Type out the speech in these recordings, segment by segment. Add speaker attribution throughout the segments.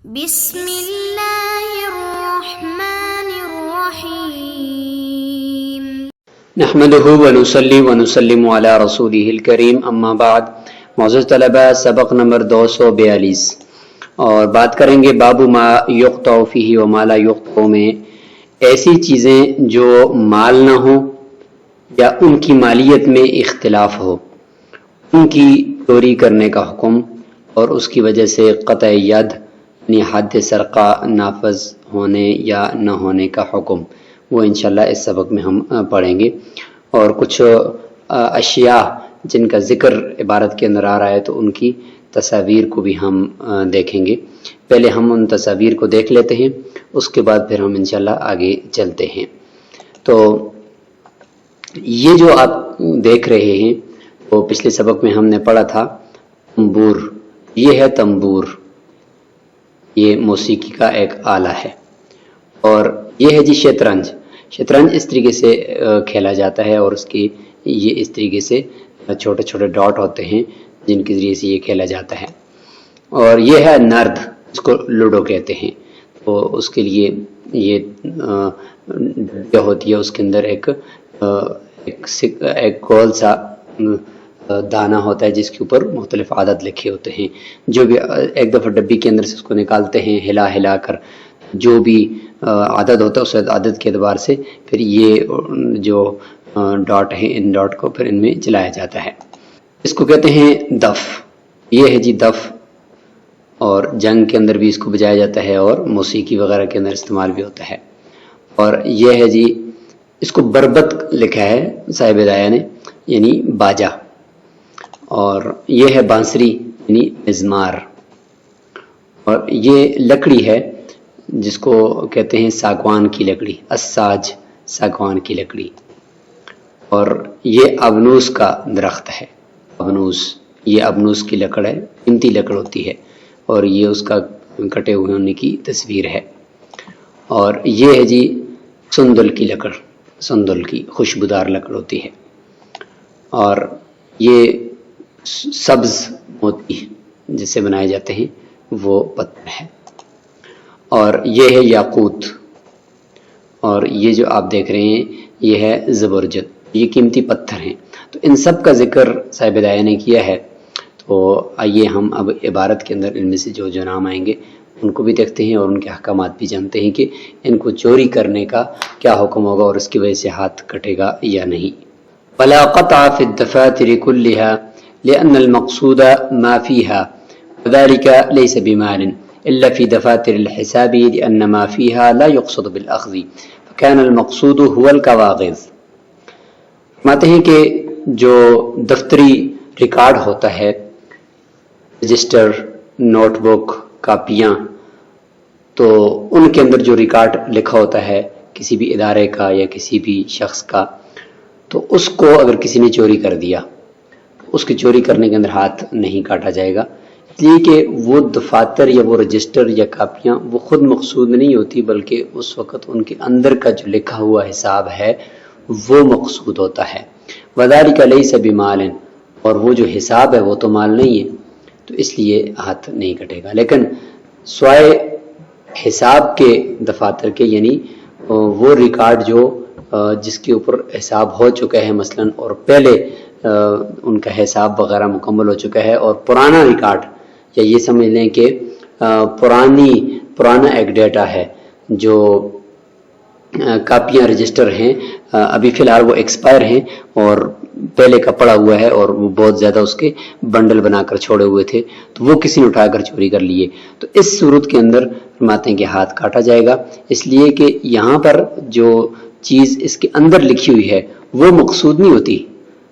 Speaker 1: بسم اللہ الرحمن الرحیم
Speaker 2: نحمده ونصلی ونسلم علی رسولہ الکریم اما بعد. معزز طلبہ، سبق نمبر 242 اور بات کریں گے باب ما یقطع فیہ وما لا یقطع میں ایسی چیزیں جو مال نہ ہو یا ان کی مالیت میں اختلاف ہو، ان کی چوری کرنے کا حکم اور اس کی وجہ سے قطع ید یعنی حد سرقہ نافذ ہونے یا نہ ہونے کا حکم، وہ انشاءاللہ اس سبق میں ہم پڑھیں گے. اور کچھ اشیاء جن کا ذکر عبارت کے اندر آ رہا ہے تو ان کی تصاویر کو بھی ہم دیکھیں گے. پہلے ہم ان تصاویر کو دیکھ لیتے ہیں، اس کے بعد پھر ہم انشاءاللہ آگے چلتے ہیں. تو یہ جو آپ دیکھ رہے ہیں وہ پچھلے سبق میں ہم نے پڑھا تھا تنبور. یہ ہے تنبور، یہ موسیقی کا ایک آلہ ہے. اور یہ ہے جی شطرنج. شطرنج اس طریقے سے کھیلا جاتا ہے اور اس کی یہ اس طریقے سے چھوٹے چھوٹے ڈاٹ ہوتے ہیں جن کے ذریعے سے یہ کھیلا جاتا ہے. اور یہ ہے نرد، اس کو لوڈو کہتے ہیں. تو اس کے لیے یہ جو ہوتی ہے اس کے اندر ایک گول سا دانہ ہوتا ہے جس کے اوپر مختلف عدد لکھے ہوتے ہیں. جو بھی ایک دفعہ ڈبی کے اندر سے اس کو نکالتے ہیں ہلا ہلا کر، جو بھی عدد ہوتا ہے اس عدد کے اعتبار سے پھر یہ جو ڈاٹ ہیں ان ڈاٹ کو پھر ان میں چلایا جاتا ہے. اس کو کہتے ہیں دف. یہ ہے جی دف، اور جنگ کے اندر بھی اس کو بجایا جاتا ہے اور موسیقی وغیرہ کے اندر استعمال بھی ہوتا ہے. اور یہ ہے جی، اس کو بربط لکھا ہے صاحب ہدایہ نے، یعنی باجا. اور یہ ہے بانسری یعنی مزمار. اور یہ لکڑی ہے جس کو کہتے ہیں ساگوان کی لکڑی، الساج، ساگوان کی لکڑی. اور یہ ابنوس کا درخت ہے. ابنوس، یہ ابنوس کی لکڑ ہے، قیمتی لکڑ ہوتی ہے اور یہ اس کا کٹے ہوئے ہونے کی تصویر ہے. اور یہ ہے جی سندل کی لکڑ، سندل کی خوشبودار لکڑ ہوتی ہے. اور یہ سبز موتی جس سے بنائے جاتے ہیں وہ پتھر ہے. اور یہ ہے یاقوت. اور یہ جو آپ دیکھ رہے ہیں یہ ہے زبرجد. یہ قیمتی پتھر ہیں. تو ان سب کا ذکر صاحب ہدایہ نے کیا ہے. تو آئیے ہم اب عبارت کے اندر ان میں سے جو نام آئیں گے ان کو بھی دیکھتے ہیں اور ان کے احکامات بھی جانتے ہیں کہ ان کو چوری کرنے کا کیا حکم ہوگا اور اس کی وجہ سے ہاتھ کٹے گا یا نہیں. ولا قطع في الدفاتر كلها لأن المقصود ما فيها وذلك ليس بمال إلا في دفاتر الحساب لأن ما فيها لا يقصد بالأخذ فكان المقصود هو الكواغذ. فرماتے ہیں کہ جو دفتری ریکارڈ ہوتا ہے، رجسٹر، نوٹ بک، کاپیاں، تو ان کے اندر جو ریکارڈ لکھا ہوتا ہے کسی بھی ادارے کا یا کسی بھی شخص کا، تو اس کو اگر کسی نے چوری کر دیا اس کی چوری کرنے کے اندر ہاتھ نہیں کاٹا جائے گا. اس لیے کہ وہ دفاتر یا وہ رجسٹر یا کاپیاں وہ خود مقصود نہیں ہوتی، بلکہ اس وقت ان کے اندر کا جو لکھا ہوا حساب ہے وہ مقصود ہوتا ہے. وذالک لیس بمال، اور وہ جو حساب ہے وہ تو مال نہیں ہے، تو اس لیے ہاتھ نہیں کٹے گا. لیکن سوائے حساب کے دفاتر کے، یعنی وہ ریکارڈ جو جس کے اوپر حساب ہو چکا ہے مثلا اور پہلے ان کا حساب وغیرہ مکمل ہو چکا ہے، اور پرانا ریکارڈ یا یہ سمجھ لیں کہ پرانا ایک ڈیٹا ہے، جو کاپیاں رجسٹر ہیں ابھی فی الحال وہ ایکسپائر ہیں اور پہلے کا پڑا ہوا ہے اور وہ بہت زیادہ اس کے بنڈل بنا کر چھوڑے ہوئے تھے، تو وہ کسی نے اٹھا کر چوری کر لیے، تو اس صورت کے اندر فرماتے ہیں کہ ہاتھ کاٹا جائے گا. اس لیے کہ یہاں پر جو چیز اس کے اندر لکھی ہوئی ہے وہ مقصود نہیں ہوتی.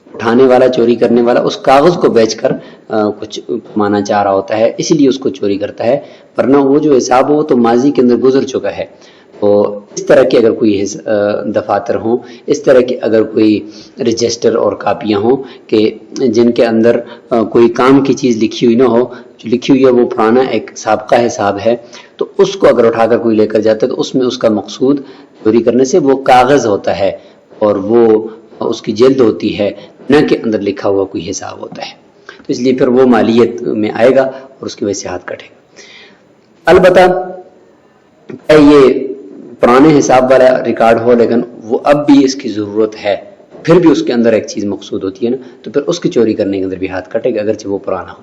Speaker 2: اٹھانے والا، چوری کرنے والا اس کاغذ کو بیچ کر کچھ کمانا چاہ رہا ہوتا ہے، اسی لیے اس کو چوری کرتا ہے، ورنہ وہ جو حساب ہو وہ تو ماضی کے اندر گزر چکا ہے. تو اس طرح کے اگر کوئی دفاتر ہوں، اس طرح کے اگر کوئی رجسٹر اور کاپیاں ہوں کہ جن کے اندر کوئی کام کی چیز لکھی ہوئی نہ ہو، جو لکھی ہوئی ہے وہ پرانا ایک سابقہ حساب ہے، تو اس کو اگر اٹھا کر کوئی لے کر جاتا ہے تو اس میں اس کا مقصود چوری کرنے سے وہ کاغذ ہوتا ہے اور وہ اس کی جلد ہوتی ہے، نہ کہ اندر لکھا ہوا کوئی حساب ہوتا ہے. تو اس لیے پھر وہ مالیت میں آئے گا اور اس کی وجہ سے ہاتھ کٹے گا. البتہ یہ پرانے حساب والا ریکارڈ ہو لیکن وہ اب بھی اس کی ضرورت ہے، پھر بھی اس کے اندر ایک چیز مقصود ہوتی ہے نا، تو پھر اس کی چوری کرنے کے اندر بھی ہاتھ کٹے گا اگرچہ وہ پرانا ہو۔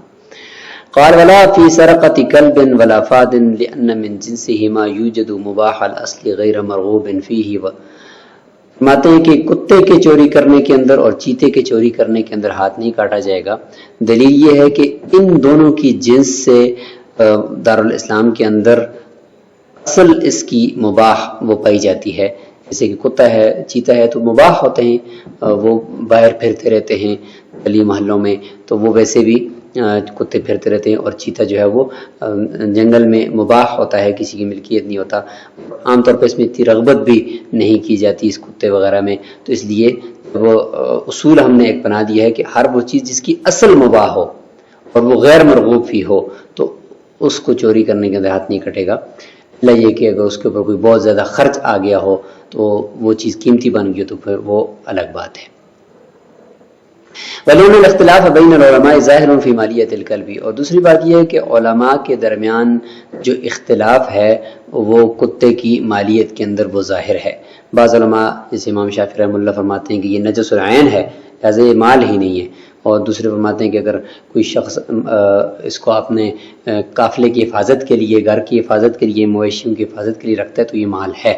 Speaker 2: قال ولا في سرقة كلب ولا فاد لأن من جنسه ما يوجد مباح الاصل غیر مرغوب فيه۔ فرماتے ہیں کہ کتے کے چوری کرنے کے اندر اور چیتے کے چوری کرنے کے اندر ہاتھ نہیں کاٹا جائے گا۔ دلیل یہ ہے کہ ان دونوں کی جنس سے دارالاسلام کے اندر اصل اس کی مباح وہ پائی جاتی ہے، جیسے کہ کتا ہے چیتا ہے تو مباح ہوتے ہیں، وہ باہر پھرتے رہتے ہیں گلی محلوں میں، تو وہ ویسے بھی کتے پھرتے رہتے ہیں، اور چیتا جو ہے وہ جنگل میں مباح ہوتا ہے، کسی کی ملکیت نہیں ہوتا، عام طور پہ اس میں اتنی رغبت بھی نہیں کی جاتی اس کتے وغیرہ میں، تو اس لیے وہ اصول ہم نے ایک بنا دیا ہے کہ ہر وہ چیز جس کی اصل مباح ہو اور وہ غیر مرغوب فی ہو تو اس کو چوری کرنے کے اندر ہاتھ نہیں کٹے گا، اللہ یہ کہ اگر اس کے اوپر کوئی بہت زیادہ خرچ آ گیا ہو تو وہ چیز قیمتی بن گئی تو پھر وہ الگ بات ہے۔ وَلِأَنَّ الْاخْتِلَافَ بَيْنَ الْعُلَمَاءِ ظَاهِرٌ فِي مَالِيَّةِ الْكَلْبِ، اور دوسری بات یہ ہے کہ علماء کے درمیان جو اختلاف ہے وہ کتے کی مالیت کے اندر وہ ظاہر ہے۔ بعض علماء جیسے امام شافعی رحمہ اللہ فرماتے ہیں کہ یہ نجس العین ہے لہذا یہ مال ہی نہیں ہے، اور دوسرے فرماتے ہیں کہ اگر کوئی شخص اس کو اپنے قافلے کی حفاظت کے لیے، گھر کی حفاظت کے لیے، مویشیوں کی حفاظت کے لیے رکھتا ہے تو یہ مال ہے،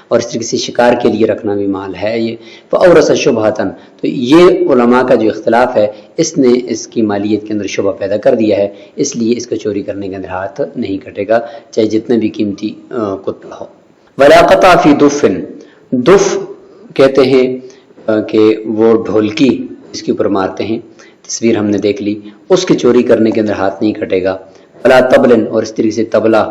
Speaker 2: اور اس طریقے سے شکار کے لیے رکھنا بھی مال ہے یہ۔ فَأَوْرَثَ شُبْهَةً، تو یہ علماء کا جو اختلاف ہے اس نے اس کی مالیت کے اندر شبہ پیدا کر دیا ہے، اس لیے اس کو چوری کرنے کے اندر ہاتھ نہیں کٹے گا چاہے جتنے بھی قیمتی کتا ہو۔ وَلَا قَطَعَ فِي دُفٍ، دف کہتے ہیں کہ وہ ڈھولکی جس کے اوپر مارتے ہیں، تصویر ہم نے دیکھ لی، اس کی چوری کرنے کے اندر ہاتھ نہیں کٹے گا۔ وَلَا طَبْلٍ، اور اس طریقے سے طبلہ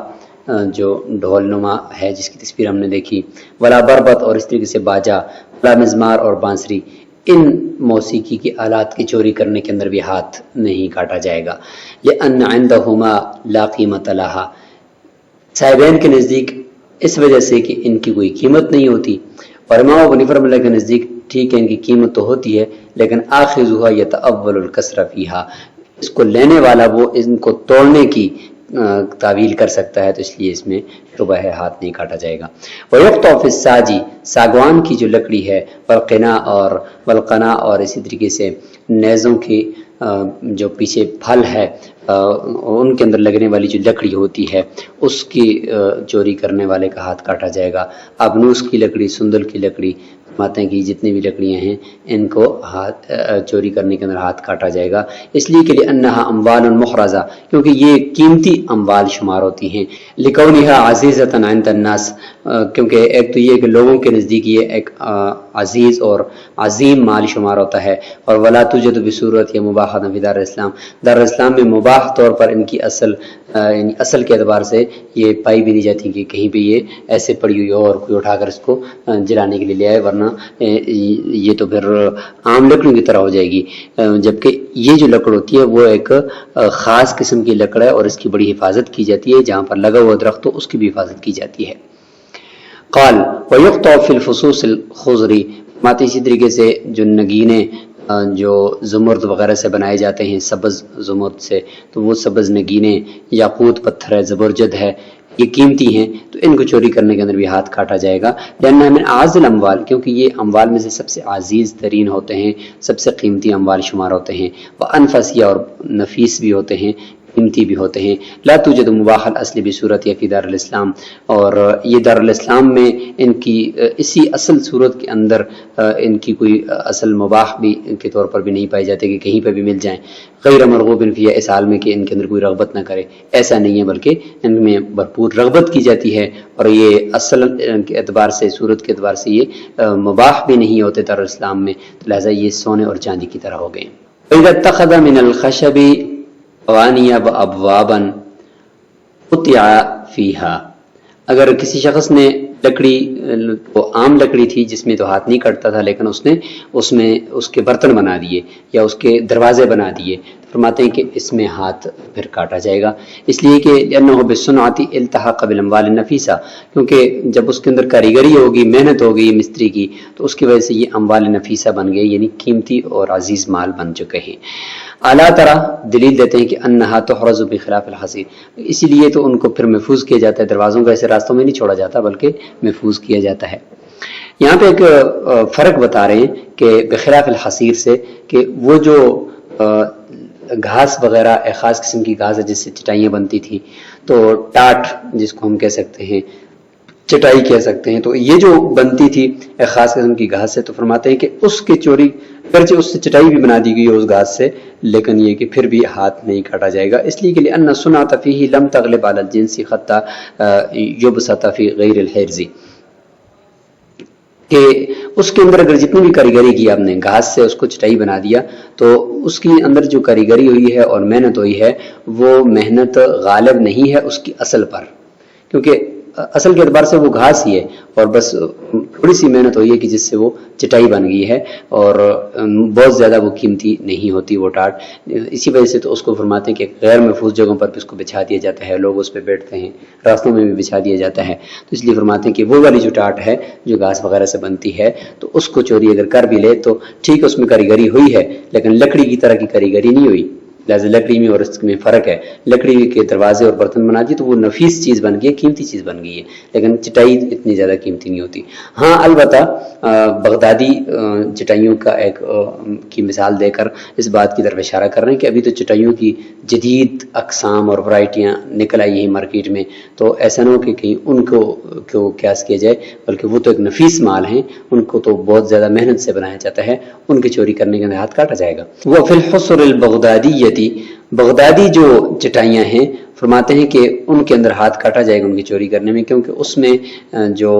Speaker 2: جو ڈھول نما ہے جس کی تصویر ہم نے دیکھی، ولا بربت، اور اس طریقے سے باجا، ولا مزمار اور بانسری، ان موسیقی کے آلات کی چوری کرنے کے اندر بھی ہاتھ نہیں کاٹا جائے گا۔ لأن عندهما لا قیمت لها، صاحبین کے نزدیک اس وجہ سے کہ ان کی کوئی قیمت نہیں ہوتی، اور امام ابو حنیفہ رحمۃ اللہ کے نزدیک ٹھیک ہے ان کی قیمت تو ہوتی ہے لیکن آخذها یتأول الکسر فیہا، اس کو لینے والا وہ ان کو توڑنے کی تعویل کر سکتا ہے، تو اس لیے اس میں شبہ ہے ہاتھ نہیں کاٹا جائے گا۔ وَيُقْطَعُ فِي السَّاجِ، ساگوان کی جو لکڑی ہے، والقنا، اور اسی طریقے سے نیزوں کی جو پیچھے پھل ہے ان کے اندر لگنے والی جو لکڑی ہوتی ہے اس کی چوری کرنے والے کا ہاتھ کاٹا جائے گا۔ ابنوس کی لکڑی، سندل کی لکڑی، فرماتے ہیں کہ جتنی بھی لکڑیاں ہیں ان کو ہاتھ چوری کرنے کے اندر ہاتھ کاٹا جائے گا، اس لیے کہ لأنها اموال محرزہ، کیونکہ یہ قیمتی اموال شمار ہوتی ہیں، لکونها عزیزۃ عند الناس، کیونکہ ایک تو یہ کہ لوگوں کے نزدیک یہ ایک عزیز اور عظیم مال شمار ہوتا ہے، اور ولا توجد بصورت یا مباحۃ فی دار الاسلام، دار الاسلام میں مباح طور پر ان کی یعنی اصل کے اعتبار سے یہ پائی بھی نہیں جاتی کہ کہیں پہ یہ ایسے پڑی ہوئی ہو اور کوئی اٹھا کر اس کو جلانے کے لیے لے آئے، ورنہ یہ تو پھر عام لکڑیوں کی طرح ہو جائے گی، جبکہ یہ جو لکڑ ہوتی ہے وہ ایک خاص قسم کی لکڑ ہے اور اس کی بڑی حفاظت کی جاتی ہے، جہاں پر لگا ہوا درخت ہو اس کی بھی حفاظت کی جاتی ہے۔ قال ويقطع في الفصوص الخضری، ماتے اسی طریقے سے جو نگینے جو زمرد وغیرہ سے بنائے جاتے ہیں، سبز زمرد سے، تو وہ سبز نگینے، یاقوت پتھر ہے، زبرجد ہے، یہ قیمتی ہیں، تو ان کو چوری کرنے کے اندر بھی ہاتھ کاٹا جائے گا۔ لأنها من اعز الاموال، کیونکہ یہ اموال میں سے سب سے عزیز ترین ہوتے ہیں، سب سے قیمتی اموال شمار ہوتے ہیں، وانفس، اور نفیس بھی ہوتے ہیں، قیمتی بھی ہوتے ہیں۔ لا توجد مباح الاصل بصورت یا فی دار الاسلام، اور یہ دار الاسلام میں ان کی اسی اصل صورت کے اندر ان کی کوئی اصل مباح بھی کے طور پر بھی نہیں پائی جاتے کہ کہیں پہ بھی مل جائیں، غیر مرغوب فیہ، اس حال میں کہ ان کے اندر کوئی رغبت نہ کرے، ایسا نہیں ہے بلکہ ان میں بھرپور رغبت کی جاتی ہے، اور یہ اصل کے اعتبار سے، صورت کے اعتبار سے یہ مباح بھی نہیں ہوتے دار الاسلام میں، تو لہٰذا یہ سونے اور چاندی کی طرح ہو گئے۔ وَإِذَا اتَّخَذَ مِنَ الْخَشَبِ قوانیہ وابوابا قطع فیہا، اگر کسی شخص نے لکڑی، وہ عام لکڑی تھی جس میں تو ہاتھ نہیں کٹتا تھا، لیکن اس میں اس کے برتن بنا دیے یا اس کے دروازے بنا دیے، فرماتے ہیں کہ اس میں ہاتھ پھر کاٹا جائے گا، اس لیے کہ لأنه بالصنعۃ التحق بالاموال النفیسہ، کیونکہ جب اس کے اندر کاریگری ہوگی، محنت ہوگی مستری کی، تو اس کی وجہ سے یہ اموال نفیسہ بن گئے، یعنی قیمتی اور عزیز مال بن چکے ہیں۔ اعلیٰ طرح دلیل دیتے ہیں کہ انہا تحرز بخلاف الحصیر، اسی لیے تو ان کو پھر محفوظ کیا جاتا ہے، دروازوں کو ایسے راستوں میں نہیں چھوڑا جاتا بلکہ محفوظ کیا جاتا ہے۔ یہاں پہ ایک فرق بتا رہے ہیں کہ بخلاف الحصیر سے، کہ وہ جو گھاس وغیرہ ایک خاص قسم کی گھاس ہے جس سے چٹائیاں بنتی تھیں، تو ٹاٹ جس کو ہم کہہ سکتے ہیں، چٹائی کہہ سکتے ہیں، تو یہ جو بنتی تھی ایک خاص قسم کی گھاس سے، تو فرماتے ہیں کہ اس کے چوری اگرچہ اس سے چٹائی بھی بنا دی گئی ہے اس گھاس سے، لیکن یہ کہ پھر بھی ہاتھ نہیں کاٹا جائے گا، اس لیے کہ لأن الصنعة فيه لم تغلب على الجنس حتى يبسط في غیر الحرز، کہ اس کے اندر اگر جتنی بھی کاریگری کی آپ نے گھاس سے اس کو چٹائی بنا دیا، تو اس کی اندر جو کاریگری ہوئی ہے اور محنت ہوئی ہے وہ محنت غالب نہیں ہے اس کی اصل پر، کیونکہ اصل کے اعتبار سے وہ گھاس ہی ہے اور بس تھوڑی سی محنت ہوئی ہے کہ جس سے وہ چٹائی بن گئی ہے، اور بہت زیادہ وہ قیمتی نہیں ہوتی وہ ٹاٹ، اسی وجہ سے تو اس کو فرماتے ہیں کہ غیر محفوظ جگہوں پر بھی اس کو بچھا دیا جاتا ہے، لوگ اس پہ بیٹھتے ہیں، راستوں میں بھی بچھا دیا جاتا ہے، تو اس لیے فرماتے ہیں کہ وہ والی جو ٹاٹ ہے جو گھاس وغیرہ سے بنتی ہے، تو اس کو چوری اگر کر بھی لے تو ٹھیک اس میں کاریگری ہوئی ہے، لیکن لکڑی کی طرح کی کاریگری نہیں ہوئی، لہٰذا لکڑی میں اور اس میں فرق ہے، لکڑی کے دروازے اور برتن بنا دی تو وہ نفیس چیز بن گئی ہے، قیمتی چیز بن گئی ہے، لیکن چٹائی اتنی زیادہ قیمتی نہیں ہوتی۔ ہاں البتہ بغدادی چٹائیوں کا ایک کی مثال دے کر اس بات کی طرف اشارہ کر رہے ہیں کہ ابھی تو چٹائیوں کی جدید اقسام اور ورائٹیاں نکل آئی ہیں مارکیٹ میں، تو ایسا نہ ہو کہ کہیں ان کو قیاس کیا جائے، بلکہ وہ تو ایک نفیس مال ہیں، ان کو تو بہت زیادہ محنت سے بنایا جاتا ہے، ان کی چوری کرنے کے ہاتھ کاٹا جائے گا۔ وہ فی الحصر البغدادیتی، بغدادی جو چٹائیاں ہیں فرماتے ہیں کہ ان کے اندر ہاتھ کاٹا جائے گا ان کی چوری کرنے میں، کیونکہ اس میں جو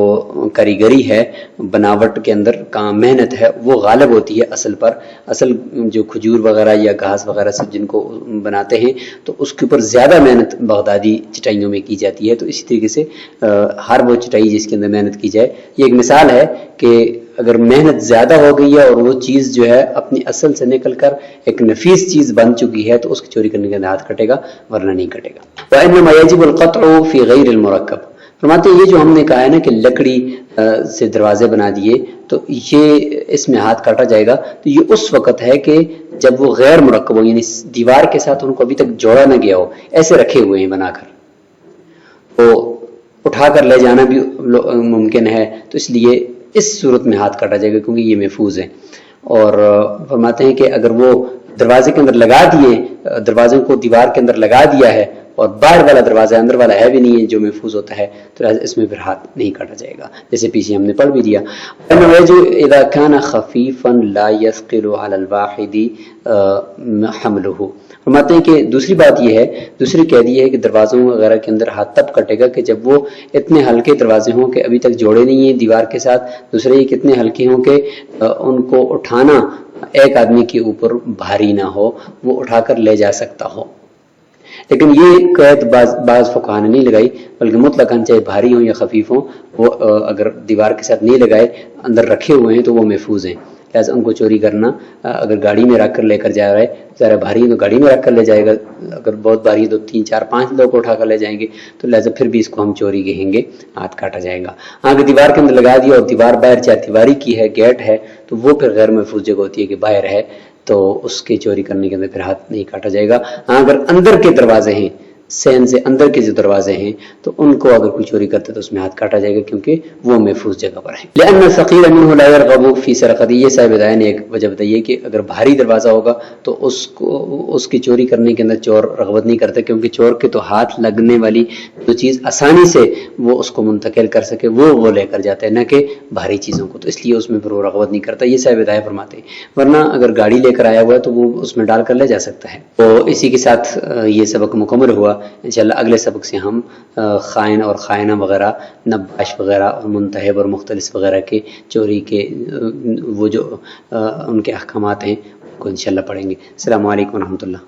Speaker 2: کاریگری ہے، بناوٹ کے اندر کام محنت ہے، وہ غالب ہوتی ہے اصل پر۔ اصل جو کھجور وغیرہ یا گھاس وغیرہ سے جن کو بناتے ہیں تو اس کے اوپر زیادہ محنت بغدادی چٹائیوں میں کی جاتی ہے، تو اسی طریقے سے ہر وہ چٹائی جس کے اندر محنت کی جائے، یہ ایک مثال ہے کہ اگر محنت زیادہ ہو گئی ہے اور وہ چیز جو ہے اپنی اصل سے نکل کر ایک نفیس چیز بن چکی ہے تو اس کی چوری کرنے کے اندر ہاتھ کٹے گا، ورنہ نہیں کٹے گا۔ وَإِنَّمَا يَجِبُ الْقَطْعُ فِي غَيْرِ الْمُرَكَّبِ، فرماتے ہیں یہ جو ہم نے کہا ہے نا کہ لکڑی سے دروازے بنا دیے تو یہ اس میں ہاتھ کاٹا جائے گا، تو یہ اس وقت ہے کہ جب وہ غیر مرکب ہو، یعنی دیوار کے ساتھ ان کو ابھی تک جوڑا نہ گیا ہو، ایسے رکھے ہوئے ہیں بنا کر، تو اٹھا کر لے جانا بھی ممکن ہے، تو اس لیے اس صورت میں ہاتھ کاٹا جائے گا کیونکہ یہ محفوظ ہے۔ اور فرماتے ہیں کہ اگر وہ دروازے کے اندر لگا دیے، دروازوں کو دیوار کے اندر لگا دیا ہے اور باہر والا دروازہ اندر والا ہے بھی نہیں ہے جو محفوظ ہوتا ہے، تو اس میں پھر ہاتھ نہیں کاٹا جائے گا، جیسے پیچھے ہم نے پڑھ بھی دیا۔ اذا كان خفيفا لا يثقل على الواحد حمله، فرماتے ہیں کہ دوسری بات یہ ہے، دوسری قید یہ ہے کہ دروازوں وغیرہ کے اندر ہاتھ تب کٹے گا کہ جب وہ اتنے ہلکے دروازے ہوں کہ ابھی تک جوڑے نہیں ہیں دیوار کے ساتھ، دوسرے یہ کتنے ہلکے ہوں کہ ان کو اٹھانا ایک آدمی کے اوپر بھاری نہ ہو، وہ اٹھا کر لے جا سکتا ہو۔ لیکن یہ قید بعض فقہاء نے نہیں لگائی، بلکہ مطلقاً چاہے بھاری ہوں یا خفیف ہوں، وہ اگر دیوار کے ساتھ نہیں لگائے اندر رکھے ہوئے ہیں تو وہ محفوظ ہیں، لہٰذا ان کو چوری کرنا، اگر گاڑی میں رکھ کر لے کر جا رہا ہے، ذرا بھاری ہے تو گاڑی میں رکھ کر لے جائے گا، اگر بہت بھاری ہے تو 3 4 5 لوگ اٹھا کر لے جائیں گے، تو لہٰذا پھر بھی اس کو ہم چوری کہیں گے، ہاتھ کاٹا جائے گا۔ اگر دیوار کے اندر لگا دیا اور دیوار باہر چاہے دیواری کی ہے، گیٹ ہے، تو وہ پھر غیر محفوظ جگہ ہوتی ہے کہ باہر ہے، تو اس کے چوری کرنے کے اندر پھر ہاتھ نہیں کاٹا جائے گا۔ اگر اندر کے دروازے ہیں، سین سے اندر کے جو دروازے ہیں، تو ان کو اگر کوئی چوری کرتے تو اس میں ہاتھ کاٹا جائے گا کیونکہ وہ محفوظ جگہ پر ہے۔ لأن الثقيل منه لا يرغب في سرقته، یہ صاحب ہدایہ نے ایک وجہ بتائی ہے کہ اگر بھاری دروازہ ہوگا تو اس کی چوری کرنے کے اندر چور رغبت نہیں کرتا، کیونکہ چور کے تو ہاتھ لگنے والی جو چیز آسانی سے وہ اس کو منتقل کر سکے وہ لے کر جاتا ہے، نہ کہ بھاری چیزوں کو، تو اس لیے اس میں پھر وہ رغبت نہیں کرتا، یہ صاحب ہدایہ فرماتے ہیں۔ ورنہ اگر گاڑی لے کر آیا ہوا ہے تو وہ اس میں ڈال کر لے جا سکتا ہے۔ تو اسی کے ساتھ یہ سبق مکمل ہوا۔ انشاءاللہ اگلے سبق سے ہم خائن اور خائنہ وغیرہ، نباش وغیرہ اور منتہب اور مختلف وغیرہ کے چوری کے وہ جو ان کے احکامات ہیں کو انشاءاللہ پڑھیں گے۔ السلام علیکم ورحمۃ اللہ۔